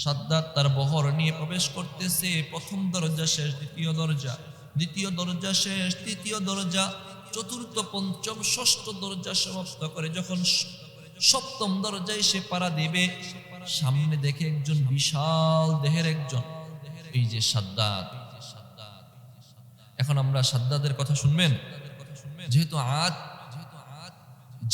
সাদ্দাত তার বহর নিয়ে প্রবেশ করতেছে। প্রথম দরজা শেষ, দ্বিতীয় দরজা শেষ, তৃতীয় দরজা, চতুর্থ, পঞ্চম, ষষ্ঠ দরজা সমাপ্ত করে যখন সপ্তম দরজায় সে পাড়া দিবে, সামনে দেখে একজন বিশাল দেহের একজন, এই যে সাদ্দাত। এখন আমরা সাদ্দাতের কথা শুনবেন। যেহেতু আদ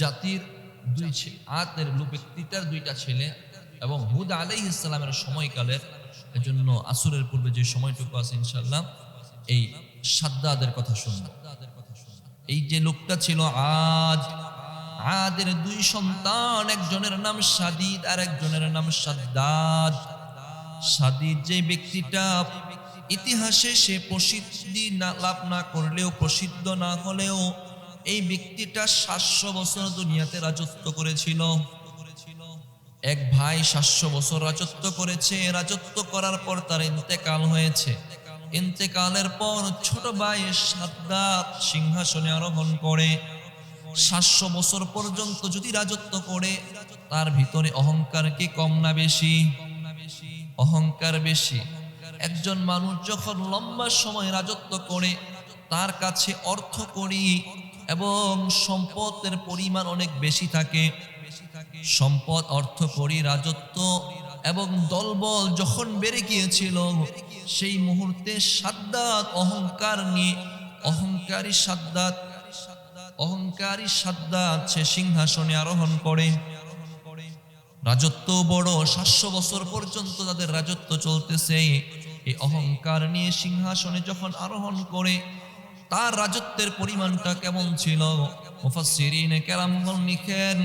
জাতির দুই ছেলে, আদের ব্যক্তিটার দুইটা ছেলে এবং হুদ আলাইহিস সালামের সময়কালের, এজন্য আসরের পূর্বে যে সময়টুকু আছে ইনশাআল্লাহ এই সাদ্দাদের কথা শুনব। এই যে লোকটা ছিল আদের দুই সন্তান, একজনের নাম সাদিদ আর একজনের নাম সাদ্দাদ। সাদিদ যে ব্যক্তিটা ইতিহাসে সে প্রসিদ্ধি লাভ না করলেও, প্রসিদ্ধ না হলেও, এই ব্যক্তিটা 700 বছর দুনিয়াতে রাজত্ব করেছিল। এক ভাই 700 বছর রাজত্ব করেছে। রাজত্ব করার পর তার ইন্তেকাল হয়েছে। ইন্তেকালের পর ছোট ভাই সাদ্দাত সিংহাসনে আরোহণ করে। 700 বছর পর্যন্ত যদি রাজত্ব করে, তার ভিতরে অহংকার কি কম না বেশি? অহংকার বেশি। একজন মানুষ যখন লম্বা সময় রাজত্ব করে, তার কাছে অর্থ করি এবং সম্পদের পরিমাণ অনেক বেশি থাকে। সম্পদ, অর্থ করি, রাজত্ব এবং দলবল যখন বেড়ে গিয়েছিল, সেই মুহূর্তে সাদ্দাত অহংকার নিয়ে, অহংকারী সাদ্দাত সে সিংহাসনে আরোহণ করে। রাজত্ব বড়, 700 বছর পর্যন্ত তাদের রাজত্ব চলতেছে। এই অহংকার নিয়ে সিংহাসনে যখন আরোহণ করে, তার রাজত্বের পরিমাণটা কেমন ছিল? মুফাসসিরিনে কেরামগণ লিখেন,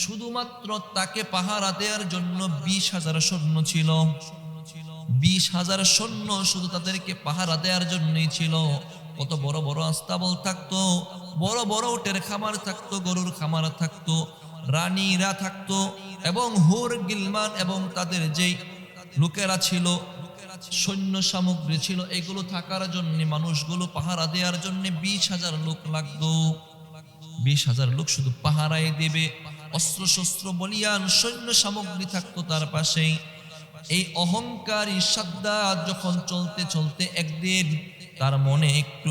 শুধুমাত্র তাকে পাহারা দেওয়ার জন্য 20,000 সৈন্য ছিল। 20,000 সৈন্য শুধু তাদেরকে পাহারা দেওয়ার জন্যই ছিল। কত বড় বড় আস্তাবল থাকতো, বড় বড় উটের খামার থাকতো, গরুর খামার থাকতো, রানীরা থাকতো এবং হুর গিলমান এবং তাদের যেই লোকেরা ছিল, সৈন্য সামগ্রী ছিল, এগুলো থাকার জন্য, মানুষগুলো পাহারা দেওয়ার জন্য 20,000 লোক লাগতো। 20,000 লোক শুধু পাহারায় দেবে। অস্ত্র শস্ত্র বলিয়ান সৈন্য সামগ্রী থাকতো তার পাশেই। এই অহংকারী সাদ্দাত যখন চলতে চলতে একদিন তার মনে একটু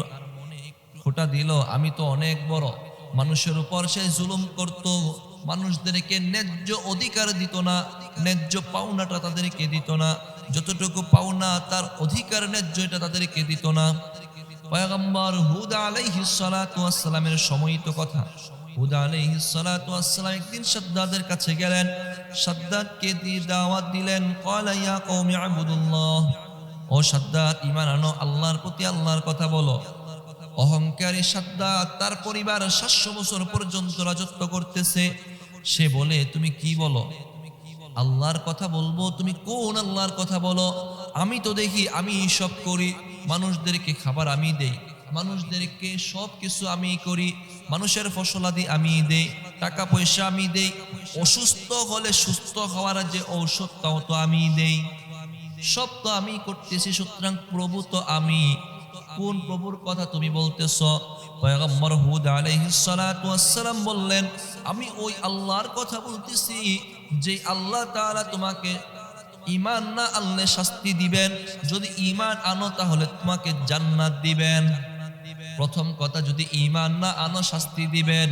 খোঁটা দিল, আমি তো অনেক বড়। মানুষের উপর সে জুলুম করত, মানুষদেরকে ন্যায্য অধিকার দিত না, ন্যায্য পাওনাটা তাদেরকে দিত না, যতটুকু পাওনা তার অধিকার ন্যায্য এটা তাদেরকে দিত না। পয়গম্বর হুদ আলাইহিস সালাতু ওয়াস সালামের সময়িত কথা। হুদ আলাইহিস সালাতু ওয়াস সালাম একদিন সাদ্দাদের কাছে গেলেন, সাদ্দাদকে দিয়ে দাওয়াত দিলেন। ক্বালা ইয়া কওমি আবুদুল্লাহ, ও সাদ্দাদ, ঈমান আনো, আল্লাহর প্রতি আল্লাহর কথা বলো। অহংকারী সাদ্দাত তার পরিবার 700 বছর পর্যন্ত রাজত্ব করতেছে। সে বলে, তুমি কি বলো? আল্লাহর কথা বলবো? তুমি কোন আল্লাহর কথা বলো? আমি তো দেখি আমি সব করি, মানুষদেরকে খাবার আমি দেই, মানুষদেরকে সব কিছু আমি করি, মানুষের ফসলাদি আমি দেই, টাকা পয়সা আমি দেই, অসুস্থ হলে সুস্থ হওয়ার যে ঔষধটাও তো আমি দেই, সব তো আমি করতেছি, সুতরাং প্রভু তো আমি। কোন প্রভুর কথা তুমি বলতেছ? পয়গম্বর হুদ আলাইহিস সালাতু ওয়াস সালাম বললেন, আমি ওই আল্লাহর কথা বলতেছি যে আল্লাহ তাআলা তোমাকে ঈমান না আনলে শাস্তি দিবেন, যদি ঈমান আনো তাহলে তোমাকে জান্নাত দিবেন। প্রথম কথা, যদি ঈমান না আনো শাস্তি দিবেন।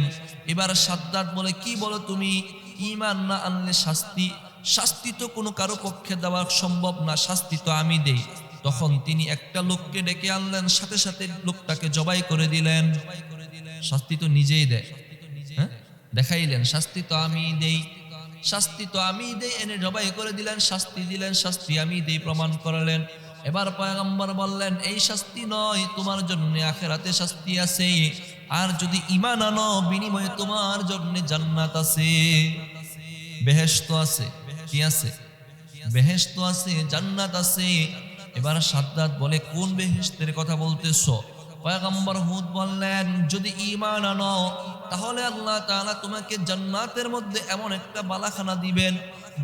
এবার সাদ্দাত বলে, কি বলো তুমি? ঈমান না আনলে শাস্তি? শাস্তি তো কোনো কারো পক্ষে দেওয়া সম্ভব না, শাস্তি তো আমি দেই। তখন তিনি একটা লোককে ডেকে আনলেন, সাথে সাথে লোকটাকে জবাই করে দিলেন। শাস্তি তো নিজেই দেয়, হ্যাঁ, দেখাইলেন শাস্তি তো আমি দেই, শাস্তি তো আমি দেই, এনে জবাই করে দিলেন, শাস্তি দিলেন, শাস্তি আমি দেই, প্রমাণ করালেন। এবার পয়গম্বর বললেন, এই শাস্তি নয়, তোমার জন্য আখিরাতে শাস্তি আছে, আর যদি ঈমান আনো বিনিময়ে তোমার জন্য জান্নাত আছে, বেহেশত আছে। কি আছে? বেহেশত আছে, জান্নাত আছে। এবার সাদ্দাত বলে, কোন বেহেশতের কথা বলতেছো? পয়গম্বর হুদ বললেন, যদি ঈমান আনো তাহলে আল্লাহ তাআলা তোমাকে জান্নাতের মধ্যে এমন একটা বালাখানা দিবেন,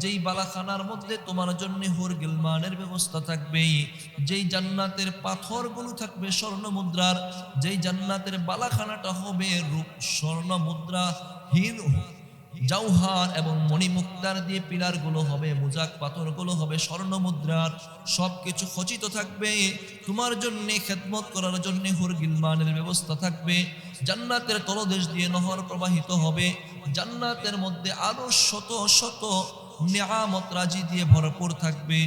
যেই বালাখানার মধ্যে তোমার জন্য হুর গিলমানের ব্যবস্থা থাকবে, যেই জান্নাতের পাথরগুলো থাকবে স্বর্ণ মুদ্রার, যেই জান্নাতের বালাখানাটা হবে রূপ স্বর্ণ মুদ্রা জাওহার এবং মণিমুক্তার দিয়ে পিলারগুলো হবে, মুজাক পাথরগুলো হবে স্বর্ণ মুদ্রার, সবকিছু খচিত থাকবে। তোমার জন্য খেদমত করার জন্য হুর গিলমানের ব্যবস্থা থাকবে। জান্নাতের তলদেশ দিয়ে নহর প্রবাহিত হবে। জান্নাতের মধ্যে আরো শত শত নিয়ামত রাজি দিয়ে ভরপুর থাকবে।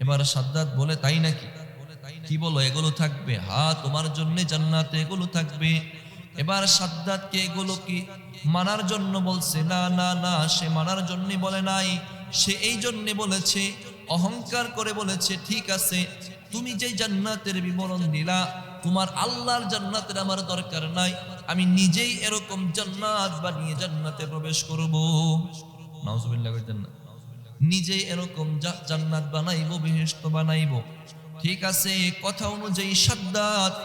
এবার সাদ্দাত বলে, তাই নাকি? কি বলো, এগুলো থাকবে? হ্যাঁ, তোমার জন্য জান্নাতে এগুলো থাকবে। এবার সাদ্দাতকে এগুলো কি মানার জন্য বলছে? না না না, সে মানার জন্য বলে নাই। সে এই জন্য বলেছে, অহংকার করে বলেছে, ঠিক আছে, তুমি যে জান্নাতের বিবরণ দিলা, তোমার আল্লাহর জান্নাতের আমার দরকার নাই, আমি নিজেই এরকম জান্নাত বানিয়ে জান্নাতে প্রবেশ করব। নাউজুবিল্লাহ কইতেন না? নিজেই এরকম জান্নাত বানাইবো, বেহেশত বানাইবো। ঠিক আছে, কথা অনুযায়ী সাদ্দাত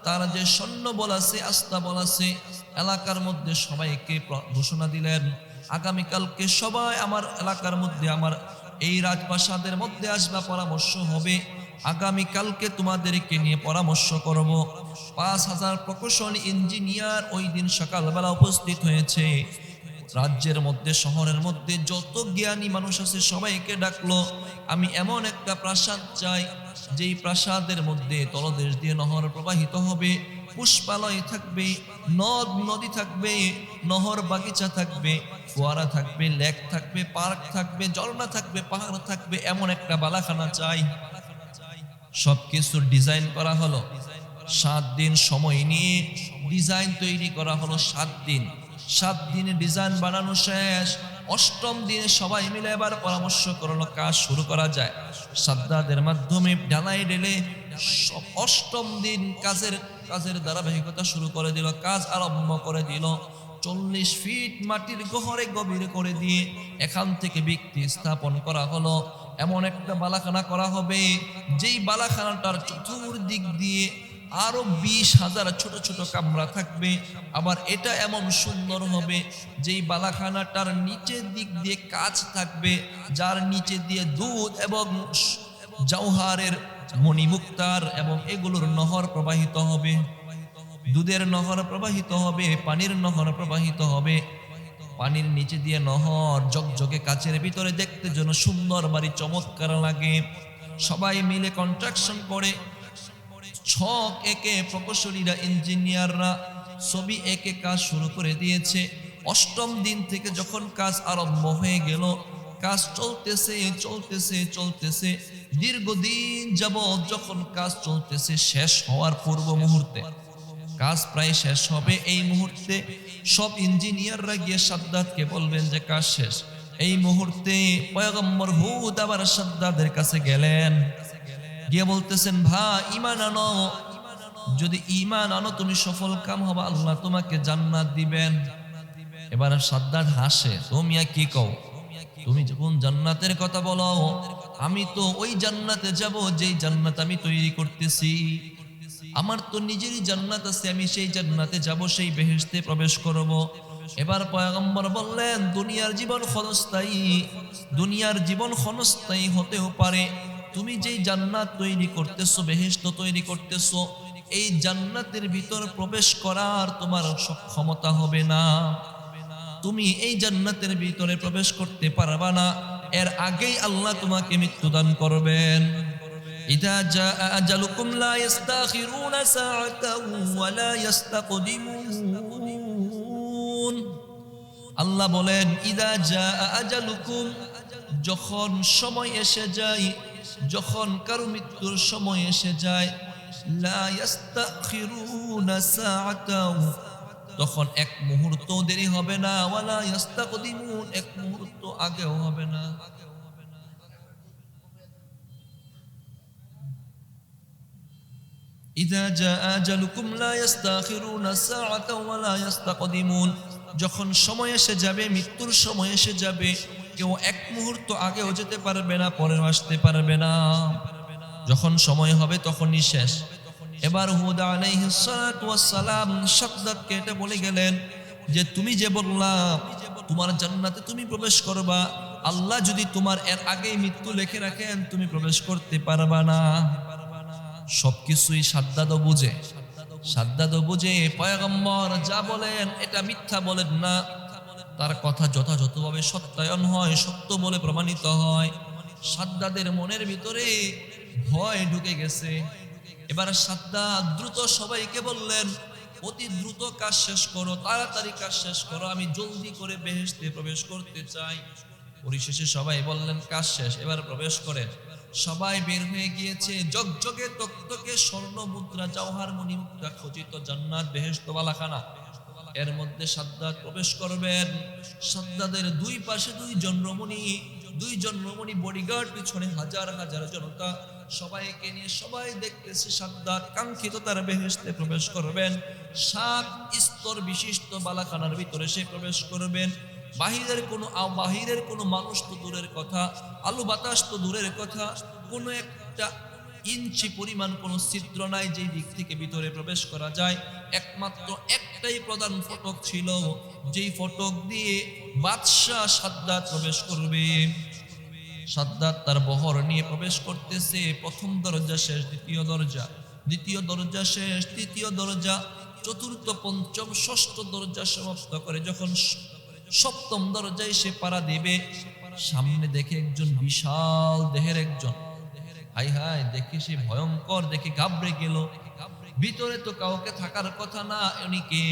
তার যে সৈন্য বল আছে, আস্থা বল আছে, এলাকার মধ্যে সবাইকে ঘোষণা দিলেন, আগামীকালকে সবাই আমার এলাকার মধ্যে, আমার এই রাজপ্রাসাদের মধ্যে আসবা, পরামর্শ হবে। আগামীকালকে তোমাদেরকে নিয়ে পরামর্শ করব। 5000 প্রকৌশলী ইঞ্জিনিয়ার ওই দিন সকালবেলা উপস্থিত হয়েছে। রাজ্যের মধ্যে, শহরের মধ্যে যত জ্ঞানী মানুষ আছে সবাইকে ডাকলো। আমি এমন একটা প্রাসাদ চাই, যেই প্রাসাদের মধ্যে তলদেশ দিয়ে নহর প্রবাহিত হবে, পুষ্পালয় থাকবে, নদ নদী থাকবে, নহর বাগিচা থাকবে, ফোয়ারা থাকবে, লেক থাকবে, পার্ক থাকবে, ঝর্ণা থাকবে, পাহাড় থাকবে, এমন একটা বালাখানা চাই। সবকিছু ডিজাইন করা হলো। 7 দিন সময় নিয়ে ডিজাইন তৈরি করা হলো। 7 দিন, 7 দিনে ডিজাইন বানানো শেষ। 8ম দিনে সবাই মিলে এবার পরামর্শ করলো, কাজ শুরু করা যায়। সাদ্দাদের মাধ্যমে ডানায় ডেলে 8ম দিন কাজের ধারাবাহিকতা শুরু করে দিল, কাজ আরম্ভ করে দিল। 40 ফিট মাটির গহরে গভীর করে দিয়ে এখান থেকে ভিত্তি স্থাপন করা হলো। এমন একটা বালাখানা করা হবে, যেই বালাখানাটার চতুর্দিক দিয়ে আরো 20,000 ছোট ছোট কামরা থাকবে। আবার এটা এমন সুন্দর হবে, যেই বালাখানাটার নিচের দিক দিয়ে কাঁচ থাকবে, যার নিচে দিয়ে দুধ এবং জওহারের মণিমুক্তার এবং এগুলোর নহর প্রবাহিত হবে। দুধের নহর প্রবাহিত হবে, পানির নহর প্রবাহিত হবে। পানির নিচে দিয়ে নহর জগজগে কাচের ভিতরে দেখতে যেন সুন্দর, বাড়ি চমৎকার লাগে। সবাই মিলে কন্ট্রাকশন করে, ছক একে প্রকৌশলীরা, ইঞ্জিনিয়াররা ছবি একে কাজ শুরু করে দিয়েছে। 8ম দিন থেকে যখন কাজ আরম্ভ হয়ে গেল, কাজ চলতেছে চলতেছে চলতেছে, দীর্ঘদিন যাবৎ যখন কাজ চলতেছে, শেষ হওয়ার পূর্ব মুহূর্তে, কাজ প্রায় শেষ হবে, এই মুহূর্তে সব ইঞ্জিনিয়াররা গিয়ে সাদ্দাতকে বলবেন যে কাজ শেষ। এই মুহূর্তে পয়গম্বর হুদ আবার সাদ্দাতের কাছে গেলেন, গিয়ে বলতেছেন, ভাই ঈমান আনো, যদি ঈমান আনো তুমি সফল কাম হবে, আল্লাহ তোমাকে জান্নাত দিবেন। এবার সাদ্দাত হাসে, তুমি কি কও? তুমি যখন জান্নাতের কথা বলো, আমি তো ওই জান্নাতে যাব যেই জান্নাত আমি তৈরি করতেছি। আমার তো নিজেরই জান্নাত আছে, আমি সেই জান্নাতে যাব, সেই বেহেশতে প্রবেশ করব। এবার পয়গম্বর বললেন, দুনিয়ার জীবন ক্ষণস্থায়ী, দুনিয়ার জীবন ক্ষণস্থায়ী হতেও পারে। তুমি যেই জান্নাত তৈরি করতেছো, বেহেশত তৈরি করতেছো, এই জান্নাতের ভিতর প্রবেশ করার তোমার সক্ষমতা হবে না। তুমি এই জান্নাতের ভিতরে প্রবেশ করতে পারবা না, এর আগেই আল্লাহ তোমাকে মৃত্যুদান করবেন। ইদা জা আজালুকুম লা ইস্তাখিরুনা সাআতাও ওয়া লা ইস্তাকদিমুন। আল্লাহ বলেন, ইদা জা আজালুকুম, যখন সময় এসে যায়, যখন কারো মৃত্যুর সময় এসে যায়, লা ইস্তাখিরুনা সাআতাও, তখন এক মুহূর্ত দেরি হবে না, ওয়া লা ইস্তাকদিমুন, এক মুহূর্ত আগেও হবে না। ইযা জা আজালুকুম লা ইস্তাখিরুনা সাআতাও ওয়া লা ইস্তাকদিমুন, যখন সময় এসে যাবে, মৃত্যুর সময় এসে যাবে, কেউ এক মুহূর্ত আগেও যেতে পারবে না, পরেও আসতে পারবে না। যখন সময় হবে তখনই শেষ। এবার হুদ আলাইহিস সালাতু ওয়াস সালাম সাদ্দাতকে এটা বলে গেলেন যে, তুমি যে বললা তোমার জান্নাতে তুমি প্রবেশ করবা, আল্লাহ যদি তোমার এর আগেই মৃত্যু লিখে রাখেন, তুমি প্রবেশ করতে পারবা না। সবকিছুই সাদ্দাতও বুঝে, সাদ্দাতও বুঝে পয়গম্বর যা বলেন এটা মিথ্যা বলেন না। তার কথা যথাযথভাবে সত্যায়ন হয়, সত্য বলে প্রমাণিত হয়। সাদ্দাদের মনের ভিতরে ভয় ঢুকে গেছে। এবার সাদ্দাদ দ্রুত সবাইকে বললেন, অতি দ্রুত কাজ শেষ করো, তাড়াতাড়ি কাজ শেষ করো, আমি জলদি করে বেহেশতে প্রবেশ করতে চাই। পরিশেষে সবাই বললেন কাজ শেষ, এবার প্রবেশ করেন। সবাই বের হয়ে গিয়েছে। জগজগে তকতকে স্বর্ণ মুদ্রা জওহার মণিমুক্তা খচিত জান্নাত বেহেশত বালাখানা। এর মধ্যে সাদ্দাত প্রবেশ করবেন। সাদ্দাদের দুই পাশে দুইজন রমণী বডিগার্ড, পিছনে হাজার হাজার জনতা, সবাইকে নিয়ে সবাই দেখতেছে সাদ্দাত কাঙ্ক্ষিত তার বেহেশতে প্রবেশ করবেন। 7 স্তর বিশিষ্ট বালাখানার ভিতরে সে প্রবেশ করবেন। বাহিরের কোনো মানুষ তো দূরের কথা, আলু বাতাস তো দূরের কথা, কোনো একটা ইঞ্চি পরিমাণ কোনো ছিদ্র নাই যেই দিক থেকে ভিতরে প্রবেশ করা যায়। একমাত্র একটাই প্রধান ফটক ছিল, যেই ফটক দিয়ে বাদশাহ সাদ্দাত প্রবেশ করবে। সাদ্দাত তার বহর নিয়ে প্রবেশ করতেছে। প্রথম দরজা শেষ, দ্বিতীয় দরজা শেষ, তৃতীয় দরজা, চতুর্থ, পঞ্চম, ষষ্ঠ দরজা সমাপ্ত করে যখন সপ্তম দরজায় সে পাড়া দেবে, সামনে দেখে একজন বিশাল দেহের একজন। হাই হাই, দেখে সে ভয়ঙ্কর, দেখে ঘাবড়ে গেল। ভিতরে তো কাউকে থাকার কথা না, উনি কে?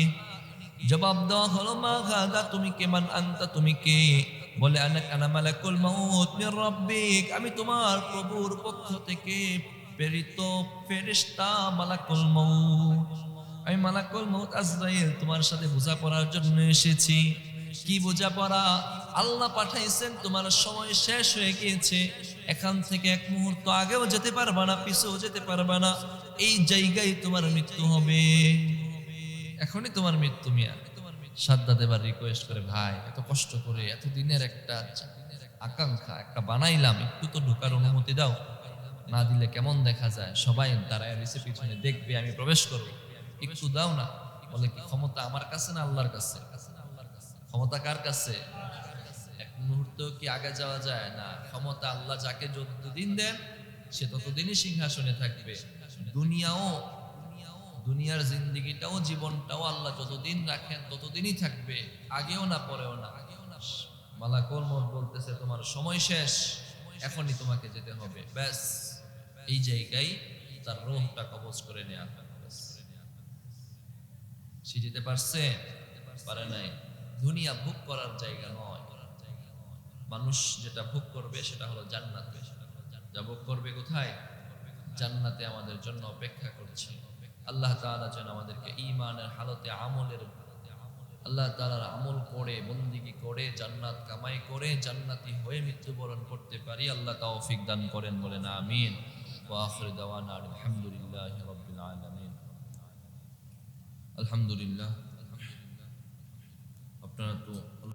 জবাব দেওয়া হলো, মা গাদা, তুমি কে? মান আনতা, তুমি কে? বলে, আনা মালাকুল মাউত মির রাব্বিক, আমি তোমার প্রভুর পক্ষ থেকে প্রেরিত ফেরেশতা মালাকুল মাউত। আমি মালাকুল মাউত আজরাইল তোমার সাথে বোঝাপড়ার জন্য এসেছি। কি বোঝাপড়া? আল্লাহ পাঠাইছেন, তোমার সময় শেষ হয়ে গিয়েছে, এখান থেকে এক মুহূর্ত আগেও যেতে পারবা না, পিছেও যেতে পারবা না, এই জায়গায় তোমার মৃত্যু হবে, এখনই তোমার মৃত্যু। মিয়া সাদ্দাত এবার রিকোয়েস্ট করে, ভাই এত কষ্ট করে এতদিনের একটা আকাঙ্ক্ষা একটা বানাইলাম, একটু তো ঢোকার অনুমতি দাও, না দিলে কেমন দেখা যায়, সবাই দাঁড়ায় রয়েছে পিছনে দেখবে, আমি প্রবেশ করবো, একটু দাও না। বলে, কি ক্ষমতা আমার কাছে না আল্লাহর কাছে? ক্ষমতা কার কাছে? এক মুহূর্ত কি আগে যাওয়া যায় না? ক্ষমতা আল্লাহ যাকে যতদিন দেন সে ততদিনই সিংহাসনে থাকবে। দুনিয়ার জিন্দিগিটাও জীবনটাও আল্লাহ যতদিন রাখেন ততদিনই থাকবে, আগেও না পরেও না। মালাকুল মউত বলতেছে, তোমার সময় শেষ, এখনই তোমাকে যেতে হবে। ব্যাস, এই জায়গায় তার রূহটা কবজ করে নেওয়া হয়। সে যেতে পারছে? পারে নাই। দুনিয়া ভোগ করার জায়গা নয়। মানুষ যেটা ভোগ করবে সেটা হলো জান্নাতে। যা ভোগ করবে কোথায়? জান্নাতে আমাদের জন্য অপেক্ষা করছে। আল্লাহ তাআলা যেন আমাদেরকে ঈমানের হালতে আল্লাহ তাআলার আমল করে, বন্দিগি করে, জান্নাত কামাই করে, জান্নাতি হয়ে মৃত্যুবরণ করতে পারি। আল্লাহ তৌফিক দান করেন, বলেন আমিন। ওয়া আখিরু দাওয়ানা আলহামদুলিল্লাহি রাব্বিল আলামিন। আলহামদুলিল্লাহ। আপনারা তো